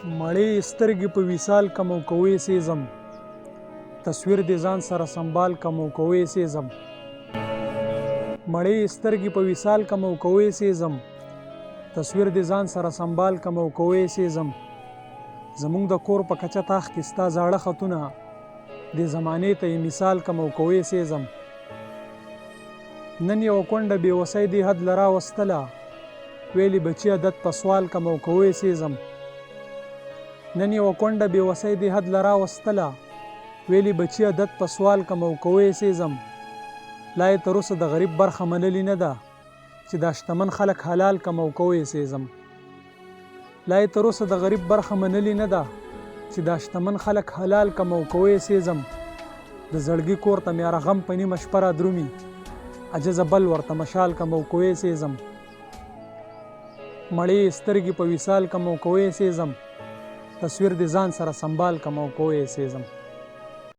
مړې سترګې په وصال کم او کوې سېزم، تصویر دې ځان سره سنبال کم او کوې سېزم. مړې سترګې په وصال کم او کوې سېزم، تصویر دې ځان سره سنبال کم او کوې سېزم. زمونږ د کور په کچه تاخ کې ستا زاړه خطونه، دې زمانې ته یې مثال کم او کوې سېزم. نن یوه کونډه بې وسۍ دې حد له راوستله، ویلې بچي عادت په سوال کم او کوې سېزم. نن یوه کونډه بې وسۍ دې حد له راوستله، ویلې بچي عادت په سوال کم او کوې سېزم. لا یې تر اوسه د غریب برخه منلې نه ده، چې دا شتمن خلک حلال کم او کوې سېزم. لا یې تر اوسه د غریب برخه منلې نه ده، چې دا شتمن خلک حلال کم او کوې سېزم. د زړګي کور ته مې غم په نیمه شپه را درومي، عجزه بل ورته مشال کم او کوې سېزم. مړې سترګې په وصال کم او کوې سېزم، تصویر دې ځان سره سنبال کم او کوې سېزم.